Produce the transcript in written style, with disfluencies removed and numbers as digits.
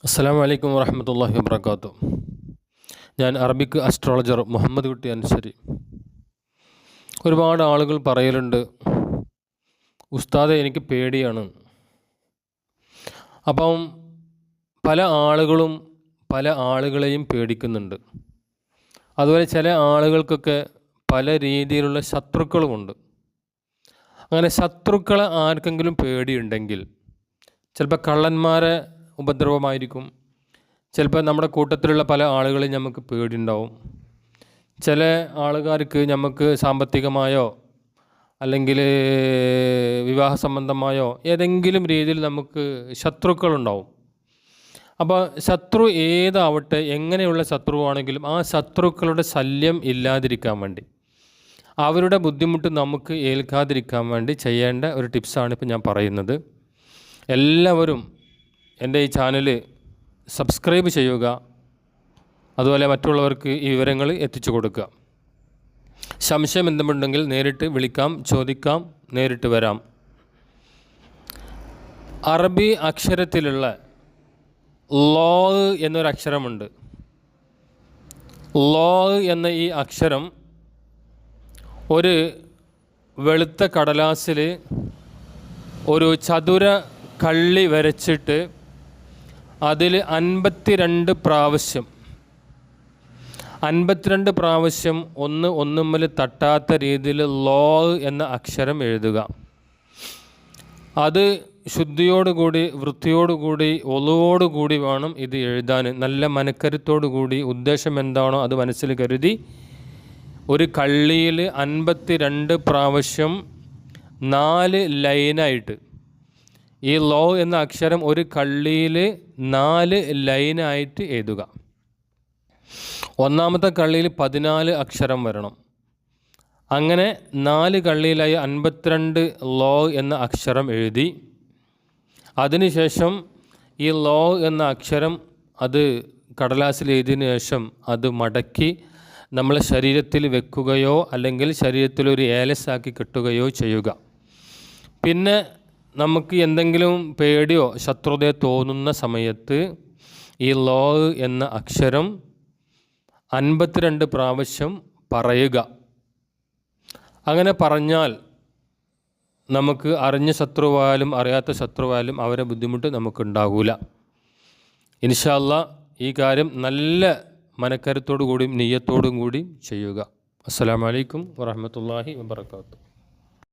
അസ്സലാമു അലൈക്കും വറഹ്മത്തുള്ളാഹി വബറകാതുഹു. ഞാൻ അറബിക് അസ്ട്രോളജർ മുഹമ്മദ് കുട്ടി അൻസരി. ഒരുപാട് ആളുകൾ പറയലുണ്ട്, ഉസ്താദെ എനിക്ക് പേടിയാണ്. അപ്പം പല ആളുകളും പല ആളുകളെയും പേടിക്കുന്നുണ്ട്. അതുപോലെ ചില ആളുകൾക്കൊക്കെ പല രീതിയിലുള്ള ശത്രുക്കളുമുണ്ട്. അങ്ങനെ ശത്രുക്കളെ ആർക്കെങ്കിലും പേടിയുണ്ടെങ്കിൽ ചിലപ്പോൾ കള്ളന്മാരെ ഉപദ്രവമായിരിക്കും, ചിലപ്പോൾ നമ്മുടെ കൂട്ടത്തിലുള്ള പല ആളുകളെയും നമുക്ക് പേടിയുണ്ടാവും. ചില ആളുകാർക്ക് നമുക്ക് സാമ്പത്തികമായോ അല്ലെങ്കിൽ വിവാഹ സംബന്ധമായോ ഏതെങ്കിലും രീതിയിൽ നമുക്ക് ശത്രുക്കളുണ്ടാവും. അപ്പോൾ ശത്രു ഏതാവട്ടെ, എങ്ങനെയുള്ള ശത്രുവാണെങ്കിലും ആ ശത്രുക്കളുടെ ശല്യം ഇല്ലാതിരിക്കാൻ വേണ്ടി, അവരുടെ ബുദ്ധിമുട്ട് നമുക്ക് ഏൽക്കാതിരിക്കാൻ വേണ്ടി ചെയ്യേണ്ട ഒരു ടിപ്സാണ് ഇപ്പോൾ ഞാൻ പറയുന്നത്. എല്ലാവരും എൻ്റെ ഈ ചാനൽ സബ്സ്ക്രൈബ് ചെയ്യുക, അതുപോലെ മറ്റുള്ളവർക്ക് ഈ വിവരങ്ങൾ എത്തിച്ചു കൊടുക്കുക. സംശയം എന്തുമുണ്ടെങ്കിൽ നേരിട്ട് വിളിക്കാം, ചോദിക്കാം, നേരിട്ട് വരാം. അറബി അക്ഷരത്തിലുള്ള ലോ എന്നൊരക്ഷരമുണ്ട്. ലോ എന്ന ഈ അക്ഷരം ഒരു വെളുത്ത കടലാസിൽ ഒരു ചതുര കള്ളി വരച്ചിട്ട് അതിൽ 52 പ്രാവശ്യം ഒന്നുമ്മൽ തട്ടാത്ത രീതിയിൽ ലോ എന്ന അക്ഷരം എഴുതുക. അത് ശുദ്ധിയോടുകൂടി, വൃത്തിയോടുകൂടി, ഒളുവോടുകൂടി വേണം ഇത് എഴുതാൻ. നല്ല മനക്കരുത്തോടുകൂടി ഉദ്ദേശം എന്താണോ അത് മനസ്സിൽ കരുതി ഒരു കള്ളിയിൽ 52 പ്രാവശ്യം 4 ലൈനായിട്ട്, ഈ ലോ എന്ന അക്ഷരം ഒരു കള്ളിയിൽ 4 ലൈനായിട്ട് എഴുതുക. ഒന്നാമത്തെ കള്ളിയിൽ 14 അക്ഷരം വരണം. അങ്ങനെ 4 കള്ളിയിലായി 52 ലോ എന്ന അക്ഷരം എഴുതി, അതിനുശേഷം ഈ ലോ എന്ന അക്ഷരം അത് കടലാസിൽ എഴുതിയതിനു ശേഷം അത് മടക്കി നമ്മളെ ശരീരത്തിൽ വെക്കുകയോ അല്ലെങ്കിൽ ശരീരത്തിലൊരു ഏലസാക്കി കെട്ടുകയോ ചെയ്യുക. പിന്നെ നമുക്ക് എന്തെങ്കിലും പേടിയോ ശത്രുതയോ തോന്നുന്ന സമയത്ത് ഈ ലോ എന്ന അക്ഷരം 52 പ്രാവശ്യം പറയുക. അങ്ങനെ പറഞ്ഞാൽ നമുക്ക് അറിഞ്ഞ ശത്രുവായാലും അറിയാത്ത ശത്രുവായാലും അവരെ ബുദ്ധിമുട്ട് നമുക്കുണ്ടാകില്ല. ഇൻഷാ അല്ലാഹ് ഈ കാര്യം നല്ല മനക്കരുത്തോടു കൂടിയും നിയ്യത്തോടും കൂടിയും ചെയ്യുക. അസ്സലാമു അലൈക്കും വറഹ്മത്തുള്ളാഹി വബറകാതുഹു.